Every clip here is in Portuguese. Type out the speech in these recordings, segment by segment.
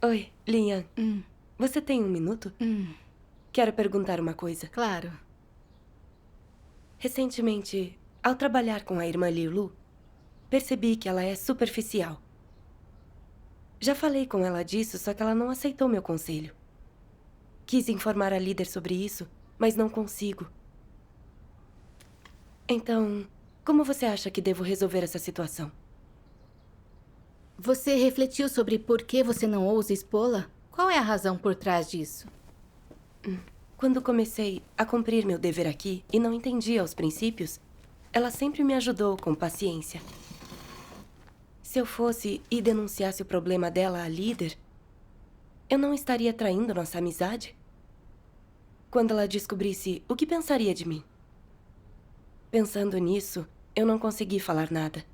Oi, Lian. Você tem um minuto? Quero perguntar uma coisa. Claro. Recentemente, ao trabalhar com a irmã Lilu, percebi que ela é superficial. Já falei com ela disso, só que ela não aceitou meu conselho. Quis informar a líder sobre isso, mas não consigo. Então, como você acha que devo resolver essa situação? Você refletiu sobre por que você não ousa expô-la? Qual é a razão por trás disso? Quando comecei a cumprir meu dever aqui e não entendia os princípios, ela sempre me ajudou com paciência. Se eu fosse e denunciasse o problema dela à líder, eu não estaria traindo nossa amizade? Quando ela descobrisse, o que pensaria de mim? Pensando nisso, eu não consegui falar nada.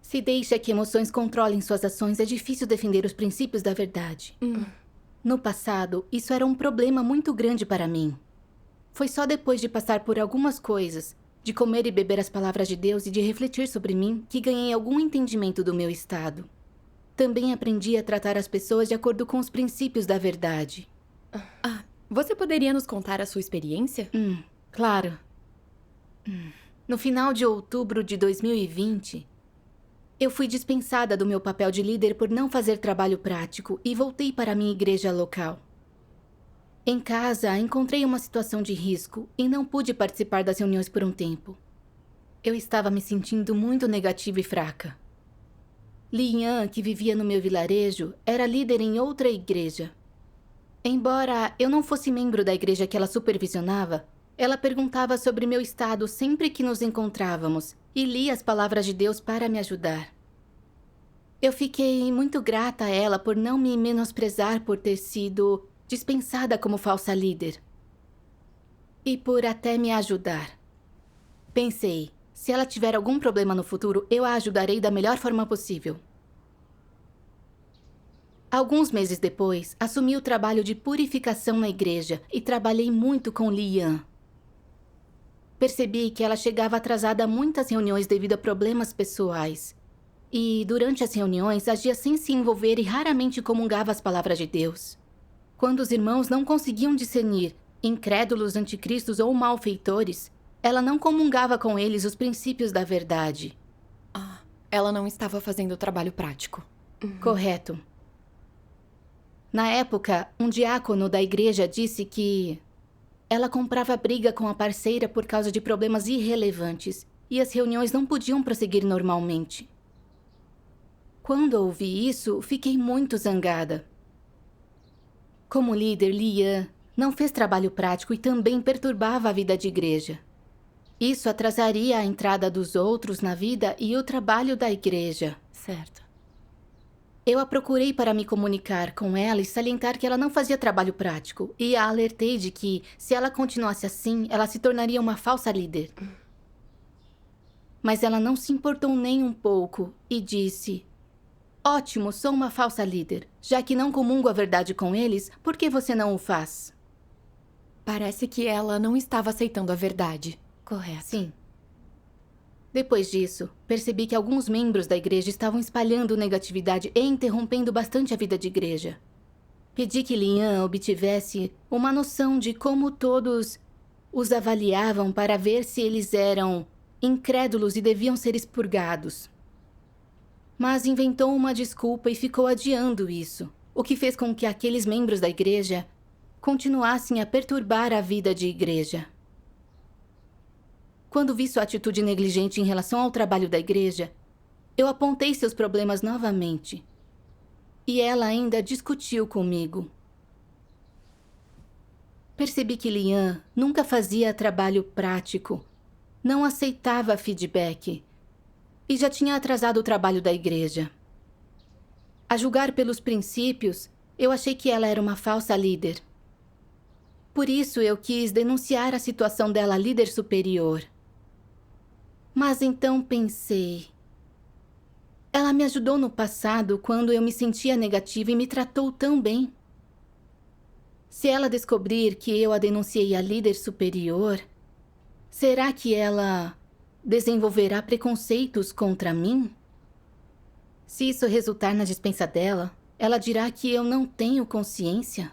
Se deixa que emoções controlem suas ações, é difícil defender os princípios da verdade. No passado, isso era um problema muito grande para mim. Foi só depois de passar por algumas coisas, de comer e beber as palavras de Deus e de refletir sobre mim, que ganhei algum entendimento do meu estado. Também aprendi a tratar as pessoas de acordo com os princípios da verdade. Você poderia nos contar a sua experiência? Claro. No final de outubro de 2020, eu fui dispensada do meu papel de líder por não fazer trabalho prático e voltei para a minha igreja local. Em casa, encontrei uma situação de risco e não pude participar das reuniões por um tempo. Eu estava me sentindo muito negativa e fraca. Lian, que vivia no meu vilarejo, era líder em outra igreja. Embora eu não fosse membro da igreja que ela supervisionava, ela perguntava sobre meu estado sempre que nos encontrávamos e lia as palavras de Deus para me ajudar. Eu fiquei muito grata a ela por não me menosprezar por ter sido dispensada como falsa líder. E por até me ajudar. Pensei, se ela tiver algum problema no futuro, eu a ajudarei da melhor forma possível. Alguns meses depois, assumi o trabalho de purificação na igreja e trabalhei muito com Lian. Percebi que ela chegava atrasada a muitas reuniões devido a problemas pessoais. E, durante as reuniões, agia sem se envolver e raramente comungava as palavras de Deus. Quando os irmãos não conseguiam discernir incrédulos, anticristos ou malfeitores, ela não comungava com eles os princípios da verdade. Ela não estava fazendo o trabalho prático. Correto. Na época, um diácono da igreja disse que ela comprava briga com a parceira por causa de problemas irrelevantes e as reuniões não podiam prosseguir normalmente. Quando ouvi isso, fiquei muito zangada. Como líder, Lian não fez trabalho prático e também perturbava a vida de igreja. Isso atrasaria a entrada dos outros na vida e o trabalho da igreja. Certo. Eu a procurei para me comunicar com ela e salientar que ela não fazia trabalho prático. E a alertei de que, se ela continuasse assim, ela se tornaria uma falsa líder. Mas ela não se importou nem um pouco e disse: ótimo, sou uma falsa líder. Já que não comungo a verdade com eles, por que você não o faz? Parece que ela não estava aceitando a verdade. Correto. Sim. Depois disso, percebi que alguns membros da igreja estavam espalhando negatividade e interrompendo bastante a vida de igreja. Pedi que Lian obtivesse uma noção de como todos os avaliavam para ver se eles eram incrédulos e deviam ser expurgados. Mas inventou uma desculpa e ficou adiando isso, o que fez com que aqueles membros da igreja continuassem a perturbar a vida de igreja. Quando vi sua atitude negligente em relação ao trabalho da igreja, eu apontei seus problemas novamente. E ela ainda discutiu comigo. Percebi que Lian nunca fazia trabalho prático, não aceitava feedback e já tinha atrasado o trabalho da igreja. A julgar pelos princípios, eu achei que ela era uma falsa líder. Por isso eu quis denunciar a situação dela à líder superior. Mas então pensei, ela me ajudou no passado quando eu me sentia negativa e me tratou tão bem. Se ela descobrir que eu a denunciei à líder superior, será que ela desenvolverá preconceitos contra mim? Se isso resultar na dispensa dela, ela dirá que eu não tenho consciência?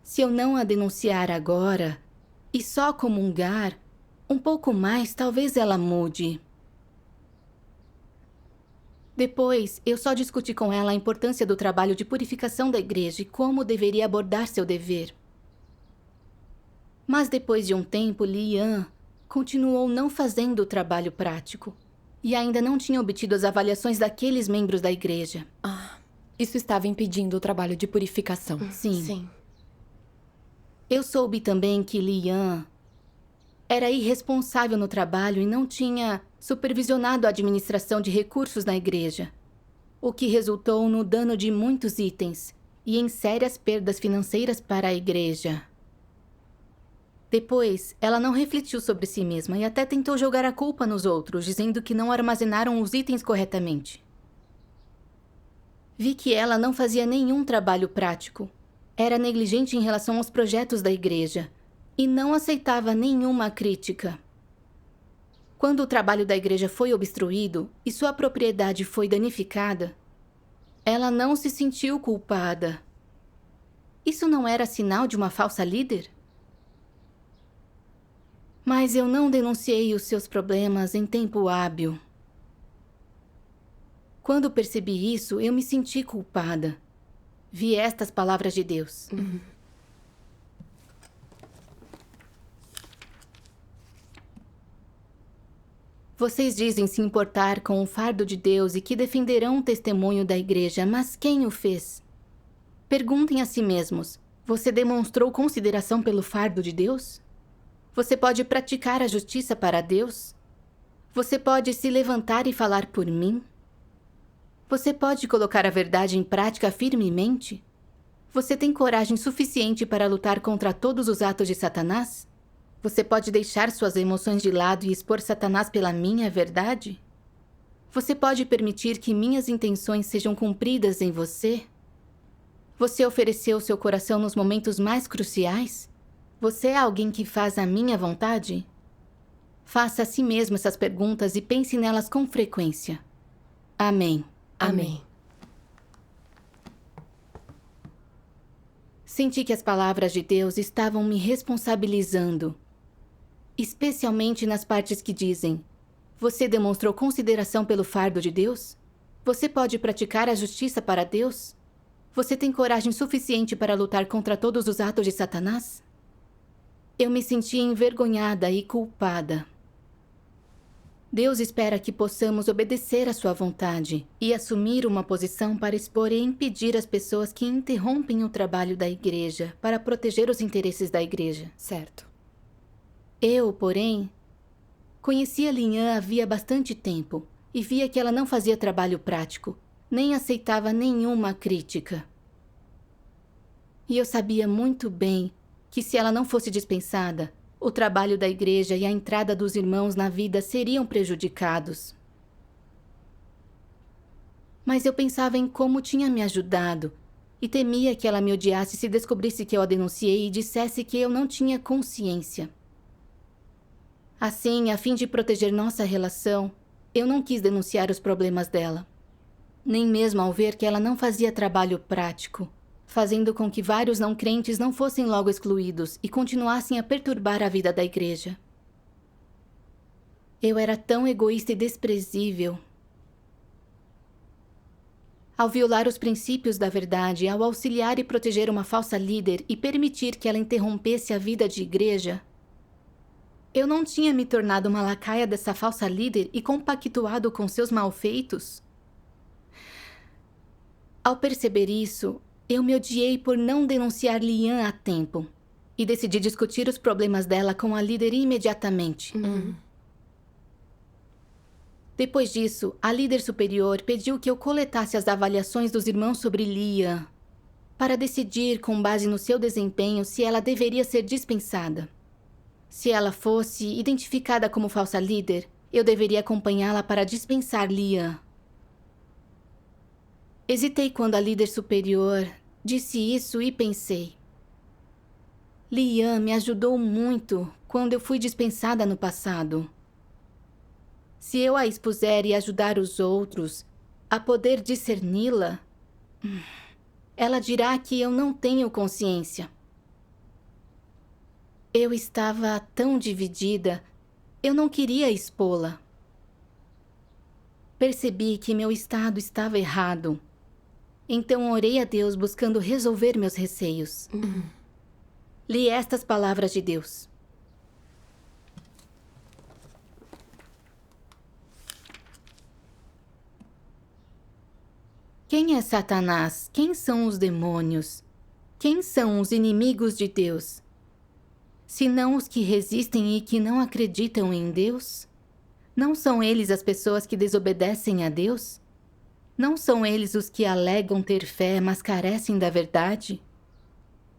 Se eu não a denunciar agora e só comungar um pouco mais, talvez ela mude. Depois, eu só discuti com ela a importância do trabalho de purificação da igreja e como deveria abordar seu dever. Mas depois de um tempo, Lian continuou não fazendo o trabalho prático e ainda não tinha obtido as avaliações daqueles membros da igreja. Isso estava impedindo o trabalho de purificação. Sim. Eu soube também que Lian era irresponsável no trabalho e não tinha supervisionado a administração de recursos na igreja, o que resultou no dano de muitos itens e em sérias perdas financeiras para a igreja. Depois, ela não refletiu sobre si mesma e até tentou jogar a culpa nos outros, dizendo que não armazenaram os itens corretamente. Vi que ela não fazia nenhum trabalho prático, era negligente em relação aos projetos da igreja e não aceitava nenhuma crítica. Quando o trabalho da igreja foi obstruído e sua propriedade foi danificada, ela não se sentiu culpada. Isso não era sinal de uma falsa líder? Mas eu não denunciei os seus problemas em tempo hábil. Quando percebi isso, eu me senti culpada. Vi estas palavras de Deus. Vocês dizem se importar com o fardo de Deus e que defenderão o testemunho da igreja, mas quem o fez? Perguntem a si mesmos: você demonstrou consideração pelo fardo de Deus? Você pode praticar a justiça para Deus? Você pode se levantar e falar por mim? Você pode colocar a verdade em prática firmemente? Você tem coragem suficiente para lutar contra todos os atos de Satanás? Você pode deixar suas emoções de lado e expor Satanás pela minha verdade? Você pode permitir que minhas intenções sejam cumpridas em você? Você ofereceu seu coração nos momentos mais cruciais? Você é alguém que faz a minha vontade? Faça a si mesmo essas perguntas e pense nelas com frequência. Amém. Amém. Senti que as palavras de Deus estavam me responsabilizando, especialmente nas partes que dizem: você demonstrou consideração pelo fardo de Deus? Você pode praticar a justiça para Deus? Você tem coragem suficiente para lutar contra todos os atos de Satanás? Eu me senti envergonhada e culpada. Deus espera que possamos obedecer à sua vontade e assumir uma posição para expor e impedir as pessoas que interrompem o trabalho da igreja para proteger os interesses da igreja. Certo. Eu, porém, conhecia Lian havia bastante tempo e via que ela não fazia trabalho prático, nem aceitava nenhuma crítica. E eu sabia muito bem que se ela não fosse dispensada, o trabalho da igreja e a entrada dos irmãos na vida seriam prejudicados. Mas eu pensava em como tinha me ajudado e temia que ela me odiasse se descobrisse que eu a denunciei e dissesse que eu não tinha consciência. Assim, a fim de proteger nossa relação, eu não quis denunciar os problemas dela, nem mesmo ao ver que ela não fazia trabalho prático, fazendo com que vários não crentes não fossem logo excluídos e continuassem a perturbar a vida da igreja. Eu era tão egoísta e desprezível. Ao violar os princípios da verdade, ao auxiliar e proteger uma falsa líder e permitir que ela interrompesse a vida de igreja, eu não tinha me tornado uma lacaia dessa falsa líder e compactuado com seus malfeitos? Ao perceber isso, eu me odiei por não denunciar Lian a tempo e decidi discutir os problemas dela com a líder imediatamente. Depois disso, a líder superior pediu que eu coletasse as avaliações dos irmãos sobre Lian para decidir, com base no seu desempenho, se ela deveria ser dispensada. Se ela fosse identificada como falsa líder, eu deveria acompanhá-la para dispensar Lian. Hesitei quando a líder superior disse isso e pensei: Lian me ajudou muito quando eu fui dispensada no passado. Se eu a expuser e ajudar os outros a poder discerni-la, Ela dirá que eu não tenho consciência. Eu estava tão dividida, eu não queria expô-la. Percebi que meu estado estava errado. Então orei a Deus buscando resolver meus receios. Li estas palavras de Deus. Quem é Satanás? Quem são os demônios? Quem são os inimigos de Deus? Senão os que resistem e que não acreditam em Deus? Não são eles as pessoas que desobedecem a Deus? Não são eles os que alegam ter fé, mas carecem da verdade?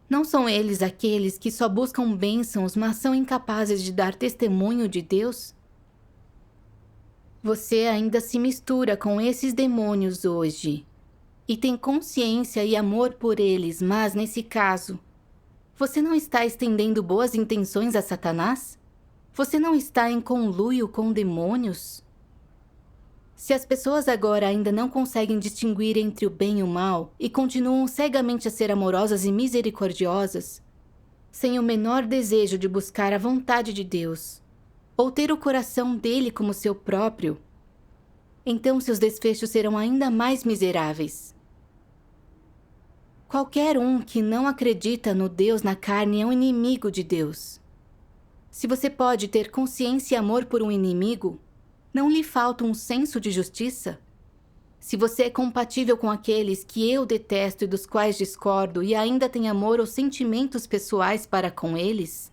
Não são eles aqueles que só buscam bênçãos, mas são incapazes de dar testemunho de Deus? Você ainda se mistura com esses demônios hoje e tem consciência e amor por eles, mas nesse caso, você não está estendendo boas intenções a Satanás? Você não está em conluio com demônios? Se as pessoas agora ainda não conseguem distinguir entre o bem e o mal e continuam cegamente a ser amorosas e misericordiosas, sem o menor desejo de buscar a vontade de Deus, ou ter o coração dele como seu próprio, então seus desfechos serão ainda mais miseráveis. Qualquer um que não acredita no Deus na carne é um inimigo de Deus. Se você pode ter consciência e amor por um inimigo, não lhe falta um senso de justiça? Se você é compatível com aqueles que eu detesto e dos quais discordo e ainda tem amor ou sentimentos pessoais para com eles,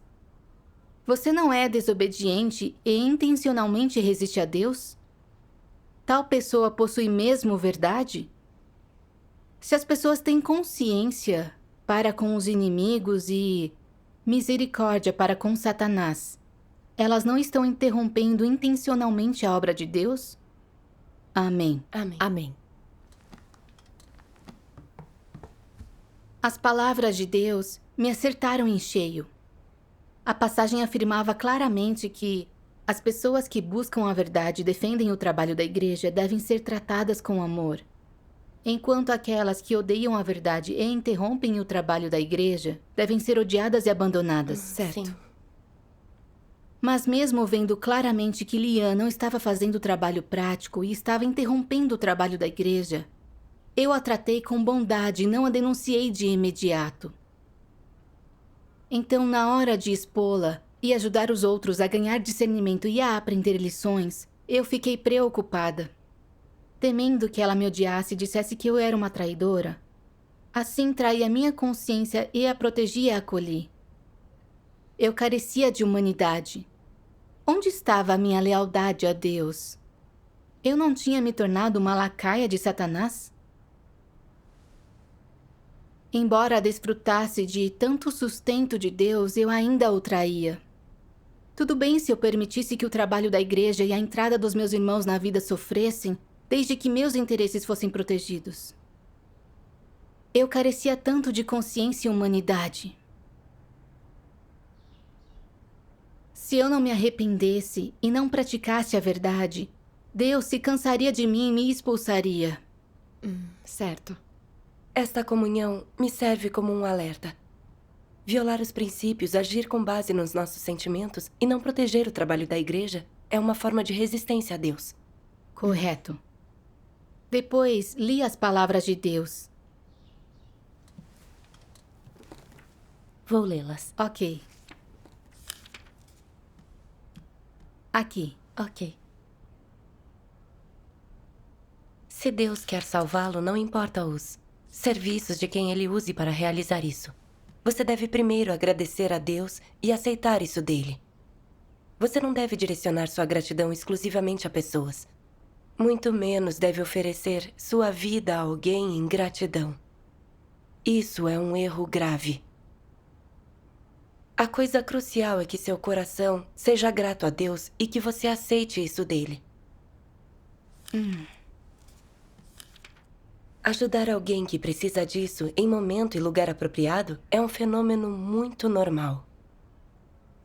você não é desobediente e intencionalmente resiste a Deus? Tal pessoa possui mesmo verdade? Se as pessoas têm consciência para com os inimigos e misericórdia para com Satanás, elas não estão interrompendo intencionalmente a obra de Deus? Amém. Amém. Amém. As palavras de Deus me acertaram em cheio. A passagem afirmava claramente que as pessoas que buscam a verdade e defendem o trabalho da igreja devem ser tratadas com amor, enquanto aquelas que odeiam a verdade e interrompem o trabalho da igreja devem ser odiadas e abandonadas. Certo. Sim. Mas mesmo vendo claramente que Lian não estava fazendo o trabalho prático e estava interrompendo o trabalho da igreja, eu a tratei com bondade e não a denunciei de imediato. Então, na hora de expô-la e ajudar os outros a ganhar discernimento e a aprender lições, eu fiquei preocupada, temendo que ela me odiasse e dissesse que eu era uma traidora. Assim traí a minha consciência e a protegi e a acolhi. Eu carecia de humanidade. Onde estava a minha lealdade a Deus? Eu não tinha me tornado uma lacaia de Satanás? Embora desfrutasse de tanto sustento de Deus, eu ainda o traía. Tudo bem se eu permitisse que o trabalho da igreja e a entrada dos meus irmãos na vida sofressem, desde que meus interesses fossem protegidos. Eu carecia tanto de consciência e humanidade. Se eu não me arrependesse e não praticasse a verdade, Deus se cansaria de mim e me expulsaria. Certo. Esta comunhão me serve como um alerta. Violar os princípios, agir com base nos nossos sentimentos e não proteger o trabalho da igreja é uma forma de resistência a Deus. Correto. Depois, li as palavras de Deus. Vou lê-las. Ok. Aqui. Ok. Se Deus quer salvá-lo, não importa os serviços de quem ele use para realizar isso. Você deve primeiro agradecer a Deus e aceitar isso dele. Você não deve direcionar sua gratidão exclusivamente a pessoas. Muito menos deve oferecer sua vida a alguém em gratidão. Isso é um erro grave. A coisa crucial é que seu coração seja grato a Deus e que você aceite isso dele. Ajudar alguém que precisa disso em momento e lugar apropriado é um fenômeno muito normal.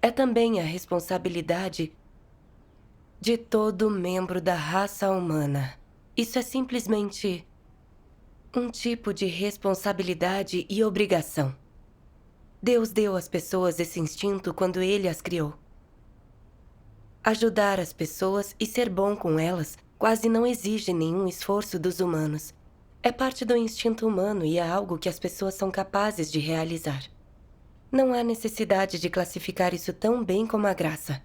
É também a responsabilidade de todo membro da raça humana. Isso é simplesmente um tipo de responsabilidade e obrigação. Deus deu às pessoas esse instinto quando Ele as criou. Ajudar as pessoas e ser bom com elas quase não exige nenhum esforço dos humanos. É parte do instinto humano e é algo que as pessoas são capazes de realizar. Não há necessidade de classificar isso tão bem como a graça.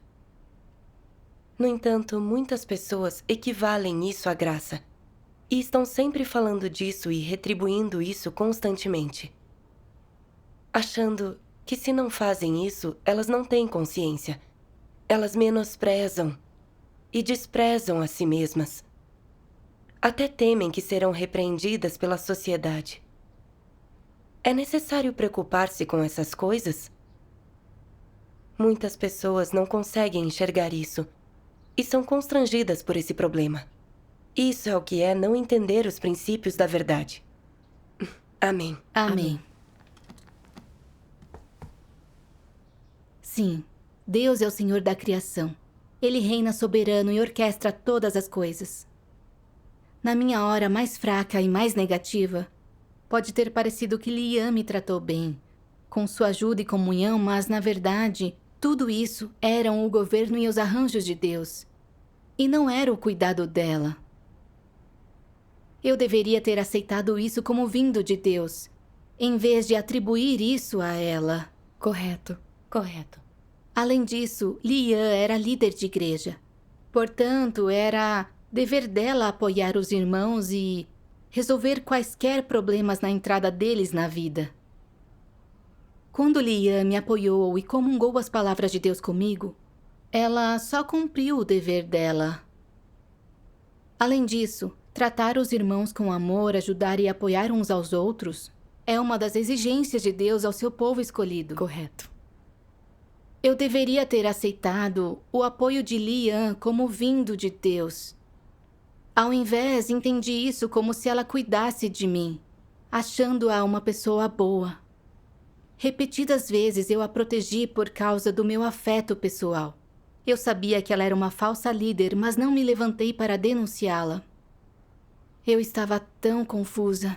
No entanto, muitas pessoas equivalem isso à graça e estão sempre falando disso e retribuindo isso constantemente, achando que se não fazem isso, elas não têm consciência. Elas menosprezam e desprezam a si mesmas. Até temem que serão repreendidas pela sociedade. É necessário preocupar-se com essas coisas? Muitas pessoas não conseguem enxergar isso e são constrangidas por esse problema. Isso é o que é não entender os princípios da verdade. Amém. Amém. Sim, Deus é o Senhor da criação. Ele reina soberano e orquestra todas as coisas. Na minha hora mais fraca e mais negativa, pode ter parecido que Liam me tratou bem, com sua ajuda e comunhão, mas, na verdade, tudo isso eram o governo e os arranjos de Deus. E não era o cuidado dela. Eu deveria ter aceitado isso como vindo de Deus, em vez de atribuir isso a ela. Correto. Correto. Além disso, Liam era líder de igreja. Portanto, era dever dela apoiar os irmãos e resolver quaisquer problemas na entrada deles na vida. Quando Liam me apoiou e comungou as palavras de Deus comigo, ela só cumpriu o dever dela. Além disso, tratar os irmãos com amor, ajudar e apoiar uns aos outros é uma das exigências de Deus ao seu povo escolhido. Correto. Eu deveria ter aceitado o apoio de Liam como vindo de Deus. Ao invés, entendi isso como se ela cuidasse de mim, achando-a uma pessoa boa. Repetidas vezes eu a protegi por causa do meu afeto pessoal. Eu sabia que ela era uma falsa líder, mas não me levantei para denunciá-la. Eu estava tão confusa.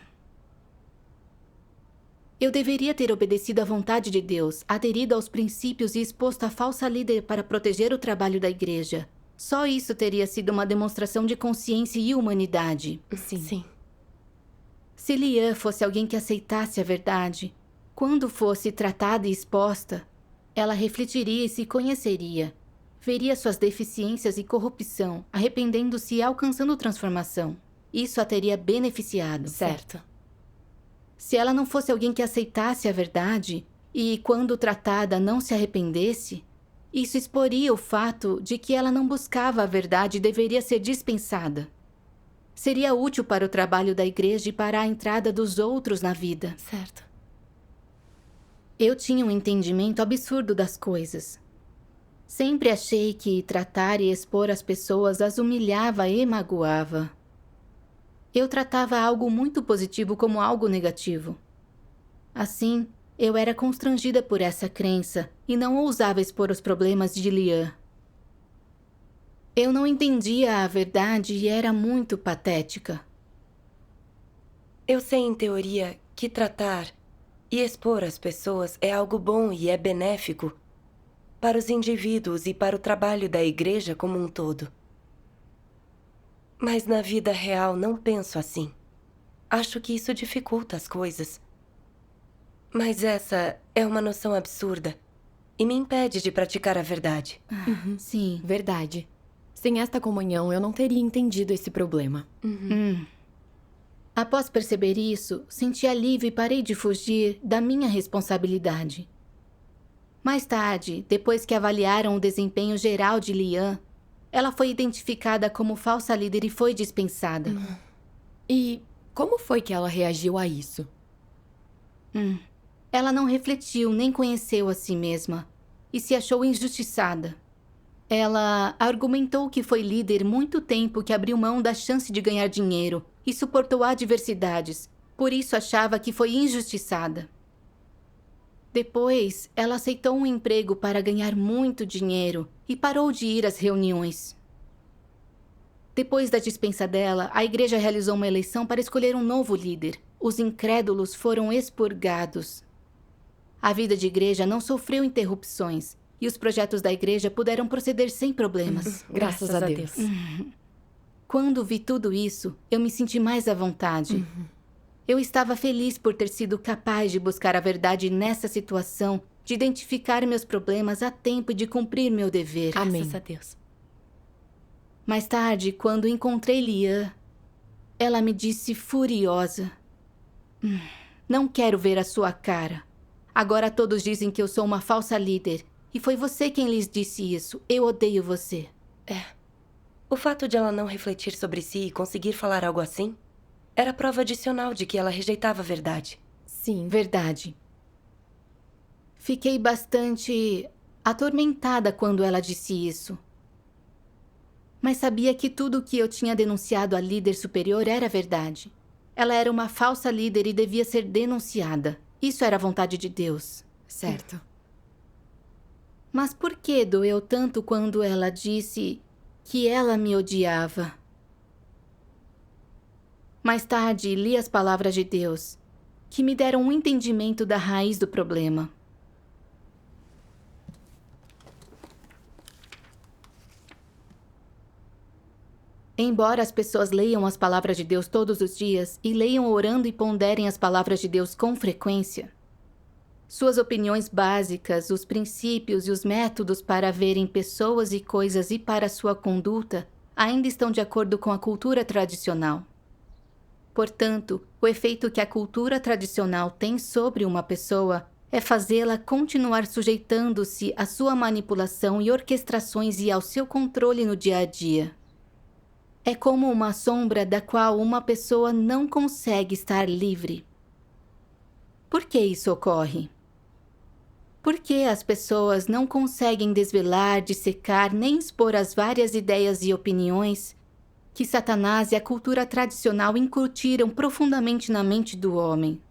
Eu deveria ter obedecido à vontade de Deus, aderido aos princípios e exposto a falsa líder para proteger o trabalho da igreja. Só isso teria sido uma demonstração de consciência e humanidade. Sim. Se Liam fosse alguém que aceitasse a verdade, quando fosse tratada e exposta, ela refletiria e se conheceria. Veria suas deficiências e corrupção, arrependendo-se e alcançando transformação. Isso a teria beneficiado. Certo. Se ela não fosse alguém que aceitasse a verdade e, quando tratada, não se arrependesse, isso exporia o fato de que ela não buscava a verdade e deveria ser dispensada. Seria útil para o trabalho da igreja e para a entrada dos outros na vida. Certo. Eu tinha um entendimento absurdo das coisas. Sempre achei que tratar e expor as pessoas as humilhava e magoava. Eu tratava algo muito positivo como algo negativo. Assim, eu era constrangida por essa crença e não ousava expor os problemas de Liam. Eu não entendia a verdade e era muito patética. Eu sei, em teoria, que tratar e expor as pessoas é algo bom e é benéfico para os indivíduos e para o trabalho da igreja como um todo. Mas na vida real não penso assim. Acho que isso dificulta as coisas. Mas essa é uma noção absurda e me impede de praticar a verdade. Sim. Verdade. Sem esta comunhão, eu não teria entendido esse problema. Após perceber isso, senti alívio e parei de fugir da minha responsabilidade. Mais tarde, depois que avaliaram o desempenho geral de Liam, ela foi identificada como falsa líder e foi dispensada. E como foi que ela reagiu a isso? Ela não refletiu nem conheceu a si mesma e se achou injustiçada. Ela argumentou que foi líder muito tempo que abriu mão da chance de ganhar dinheiro e suportou adversidades, por isso achava que foi injustiçada. Depois, ela aceitou um emprego para ganhar muito dinheiro e parou de ir às reuniões. Depois da dispensa dela, a igreja realizou uma eleição para escolher um novo líder. Os incrédulos foram expurgados. A vida de igreja não sofreu interrupções e os projetos da igreja puderam proceder sem problemas. Graças a Deus. Quando vi tudo isso, eu me senti mais à vontade. Eu estava feliz por ter sido capaz de buscar a verdade nessa situação, de identificar meus problemas a tempo e de cumprir meu dever. Amém. Graças a Deus. Mais tarde, quando encontrei Lian, ela me disse furiosa: Não quero ver a sua cara. Agora todos dizem que eu sou uma falsa líder. E foi você quem lhes disse isso. Eu odeio você. O fato de ela não refletir sobre si e conseguir falar algo assim era prova adicional de que ela rejeitava a verdade. Sim. Verdade. Fiquei bastante atormentada quando ela disse isso. Mas sabia que tudo o que eu tinha denunciado à líder superior era verdade. Ela era uma falsa líder e devia ser denunciada. Isso era a vontade de Deus. Certo. Mas por que doeu tanto quando ela disse que ela me odiava? Mais tarde, li as palavras de Deus, que me deram um entendimento da raiz do problema. Embora as pessoas leiam as palavras de Deus todos os dias e leiam orando e ponderem as palavras de Deus com frequência, suas opiniões básicas, os princípios e os métodos para verem pessoas e coisas e para sua conduta ainda estão de acordo com a cultura tradicional. Portanto, o efeito que a cultura tradicional tem sobre uma pessoa é fazê-la continuar sujeitando-se à sua manipulação e orquestrações e ao seu controle no dia a dia. É como uma sombra da qual uma pessoa não consegue estar livre. Por que isso ocorre? Por que as pessoas não conseguem desvelar, dissecar nem expor as várias ideias e opiniões que Satanás e a cultura tradicional incutiram profundamente na mente do homem?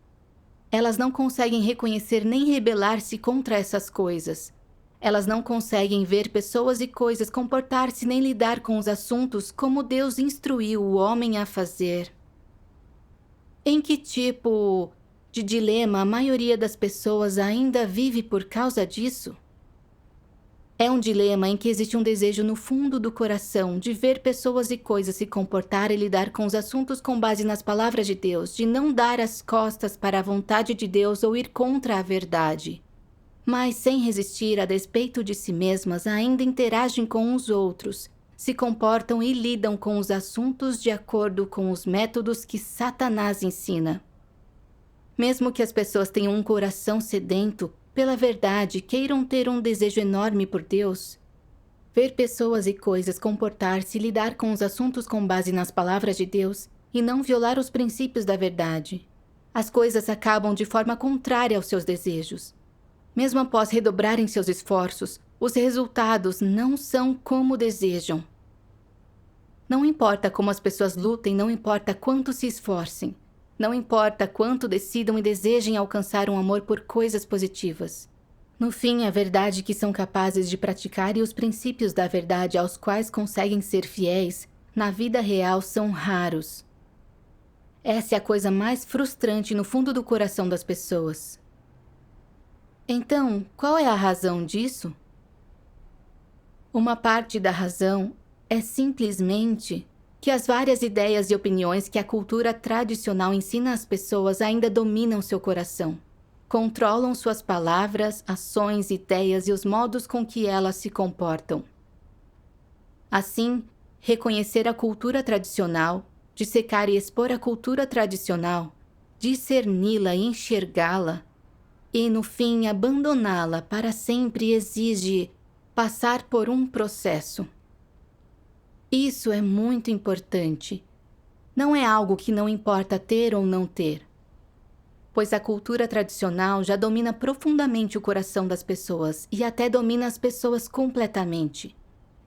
Elas não conseguem reconhecer nem rebelar-se contra essas coisas. Elas não conseguem ver pessoas e coisas comportar-se nem lidar com os assuntos como Deus instruiu o homem a fazer. Em que tipo de dilema a maioria das pessoas ainda vive por causa disso? É um dilema em que existe um desejo no fundo do coração de ver pessoas e coisas se comportar e lidar com os assuntos com base nas palavras de Deus, de não dar as costas para a vontade de Deus ou ir contra a verdade. Mas, sem resistir a despeito de si mesmas, ainda interagem com os outros, se comportam e lidam com os assuntos de acordo com os métodos que Satanás ensina. Mesmo que as pessoas tenham um coração sedento pela verdade, queiram ter um desejo enorme por Deus, ver pessoas e coisas comportar-se e lidar com os assuntos com base nas palavras de Deus e não violar os princípios da verdade, as coisas acabam de forma contrária aos seus desejos. Mesmo após redobrarem seus esforços, os resultados não são como desejam. Não importa como as pessoas lutem, não importa quanto se esforcem. Não importa quanto decidam e desejem alcançar um amor por coisas positivas. No fim, a verdade que são capazes de praticar e os princípios da verdade aos quais conseguem ser fiéis, na vida real são raros. Essa é a coisa mais frustrante no fundo do coração das pessoas. Então, qual é a razão disso? Uma parte da razão é simplesmente que as várias ideias e opiniões que a cultura tradicional ensina às pessoas ainda dominam seu coração. Controlam suas palavras, ações, ideias e os modos com que elas se comportam. Assim, reconhecer a cultura tradicional, dissecar e expor a cultura tradicional, discerni-la e enxergá-la, e, no fim, abandoná-la para sempre exige passar por um processo. Isso é muito importante. Não é algo que não importa ter ou não ter, pois a cultura tradicional já domina profundamente o coração das pessoas e até domina as pessoas completamente,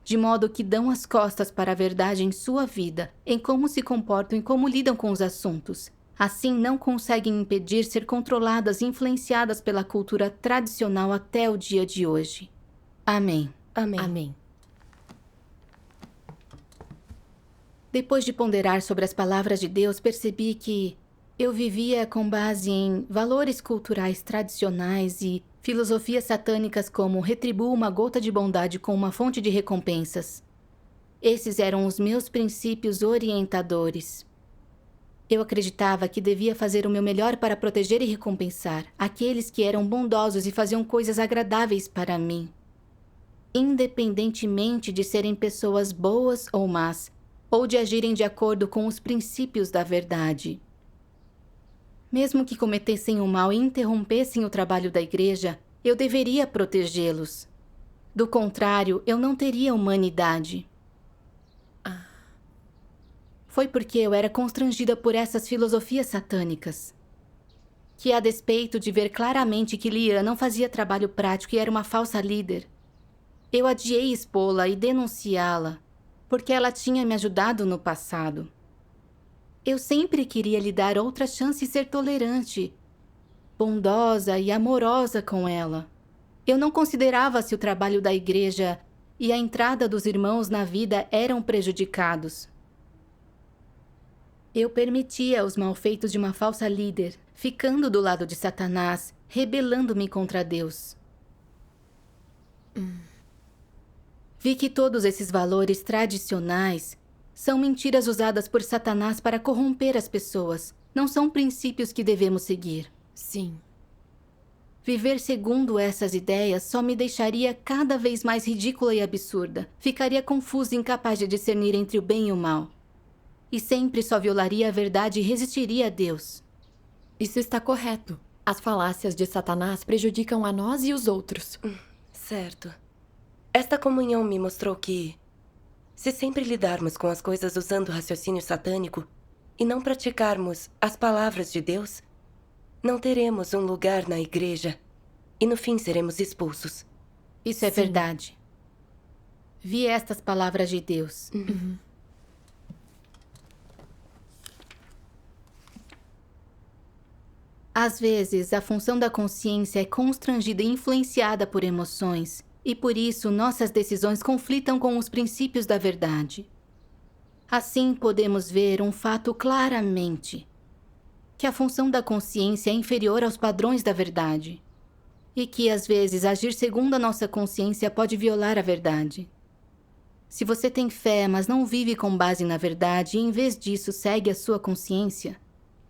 de modo que dão as costas para a verdade em sua vida, em como se comportam e como lidam com os assuntos. Assim, não conseguem impedir ser controladas e influenciadas pela cultura tradicional até o dia de hoje. Amém. Amém. Amém. Depois de ponderar sobre as palavras de Deus, percebi que eu vivia com base em valores culturais tradicionais e filosofias satânicas como retribua uma gota de bondade com uma fonte de recompensas. Esses eram os meus princípios orientadores. Eu acreditava que devia fazer o meu melhor para proteger e recompensar aqueles que eram bondosos e faziam coisas agradáveis para mim, independentemente de serem pessoas boas ou más, ou de agirem de acordo com os princípios da verdade. Mesmo que cometessem o mal e interrompessem o trabalho da igreja, eu deveria protegê-los. Do contrário, eu não teria humanidade. Foi porque eu era constrangida por essas filosofias satânicas, que, a despeito de ver claramente que Lian não fazia trabalho prático e era uma falsa líder, eu adiei expô-la e denunciá-la, porque ela tinha me ajudado no passado. Eu sempre queria lhe dar outra chance e ser tolerante, bondosa e amorosa com ela. Eu não considerava se o trabalho da igreja e a entrada dos irmãos na vida eram prejudicados. Eu permitia os malfeitos de uma falsa líder, ficando do lado de Satanás, rebelando-me contra Deus. Vi que todos esses valores tradicionais são mentiras usadas por Satanás para corromper as pessoas. Não são princípios que devemos seguir. Sim. Viver segundo essas ideias só me deixaria cada vez mais ridícula e absurda. Ficaria confusa e incapaz de discernir entre o bem e o mal. E sempre só violaria a verdade e resistiria a Deus. Isso está correto. As falácias de Satanás prejudicam a nós e os outros. Certo. Esta comunhão me mostrou que, se sempre lidarmos com as coisas usando o raciocínio satânico e não praticarmos as palavras de Deus, não teremos um lugar na igreja e no fim seremos expulsos. Isso é verdade. Vi estas palavras de Deus. Às vezes, a função da consciência é constrangida e influenciada por emoções, e por isso nossas decisões conflitam com os princípios da verdade. Assim, podemos ver um fato claramente: que a função da consciência é inferior aos padrões da verdade, e que, às vezes, agir segundo a nossa consciência pode violar a verdade. Se você tem fé, mas não vive com base na verdade e, em vez disso, segue a sua consciência,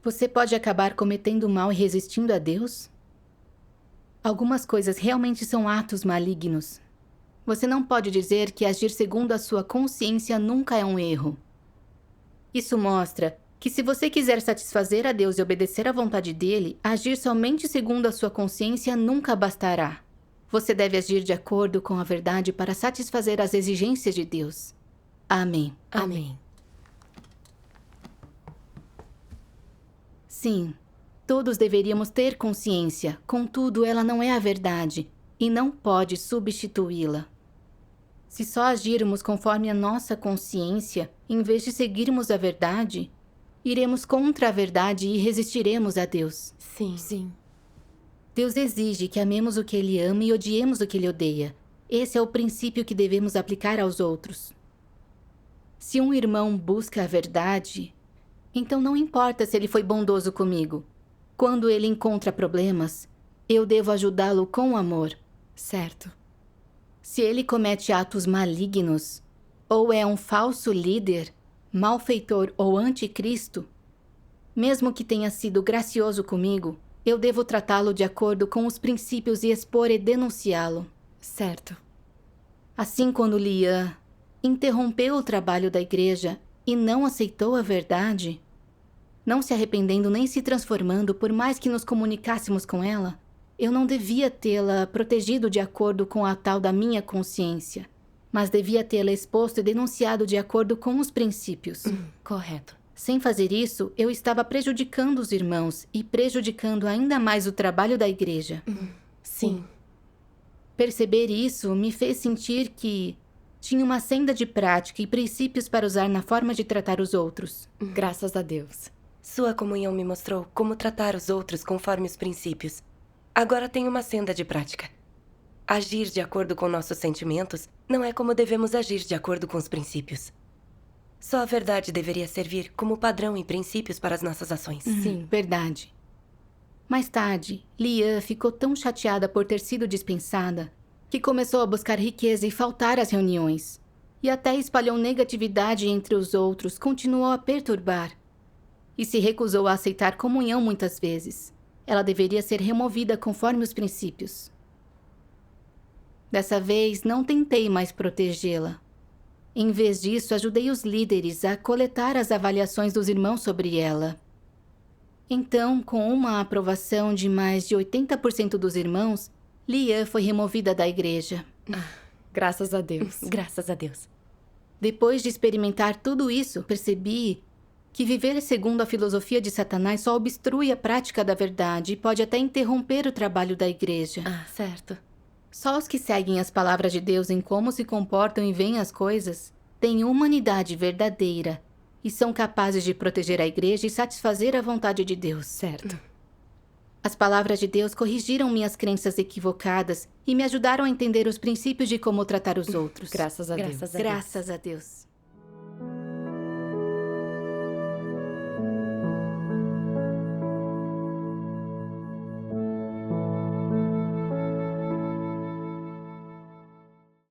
você pode acabar cometendo mal e resistindo a Deus? Algumas coisas realmente são atos malignos. Você não pode dizer que agir segundo a sua consciência nunca é um erro. Isso mostra que se você quiser satisfazer a Deus e obedecer à vontade dele, agir somente segundo a sua consciência nunca bastará. Você deve agir de acordo com a verdade para satisfazer as exigências de Deus. Amém. Amém. Sim, todos deveríamos ter consciência, contudo, ela não é a verdade e não pode substituí-la. Se só agirmos conforme a nossa consciência, em vez de seguirmos a verdade, iremos contra a verdade e resistiremos a Deus. Sim. Deus exige que amemos o que Ele ama e odiemos o que Ele odeia. Esse é o princípio que devemos aplicar aos outros. Se um irmão busca a verdade, então não importa se ele foi bondoso comigo. Quando ele encontra problemas, eu devo ajudá-lo com amor. Certo. Se ele comete atos malignos, ou é um falso líder, malfeitor ou anticristo, mesmo que tenha sido gracioso comigo, eu devo tratá-lo de acordo com os princípios e expor e denunciá-lo. Certo. Assim, quando Lian interrompeu o trabalho da igreja e não aceitou a verdade, não se arrependendo nem se transformando, por mais que nos comunicássemos com ela, eu não devia tê-la protegido de acordo com a tal da minha consciência, mas devia tê-la exposto e denunciado de acordo com os princípios. Correto. Sem fazer isso, eu estava prejudicando os irmãos e prejudicando ainda mais o trabalho da igreja. Sim. Perceber isso me fez sentir que tinha uma senda de prática e princípios para usar na forma de tratar os outros. Graças a Deus. Sua comunhão me mostrou como tratar os outros conforme os princípios. Agora tenho uma senda de prática. Agir de acordo com nossos sentimentos não é como devemos agir de acordo com os princípios. Só a verdade deveria servir como padrão e princípios para as nossas ações. Sim, verdade. Mais tarde, Lian ficou tão chateada por ter sido dispensada que começou a buscar riqueza e faltar às reuniões. E até espalhou negatividade entre os outros, continuou a perturbar. E se recusou a aceitar comunhão muitas vezes. Ela deveria ser removida conforme os princípios. Dessa vez, não tentei mais protegê-la. Em vez disso, ajudei os líderes a coletar as avaliações dos irmãos sobre ela. Então, com uma aprovação de mais de 80% dos irmãos, Lian foi removida da igreja. Graças a Deus. Graças a Deus. Depois de experimentar tudo isso, percebi que viver segundo a filosofia de Satanás só obstrui a prática da verdade e pode até interromper o trabalho da igreja. Certo. Só os que seguem as palavras de Deus em como se comportam e veem as coisas têm humanidade verdadeira e são capazes de proteger a igreja e satisfazer a vontade de Deus. Certo. As palavras de Deus corrigiram minhas crenças equivocadas e me ajudaram a entender os princípios de como tratar os outros. Graças a Deus. Graças a Deus. Graças a Deus.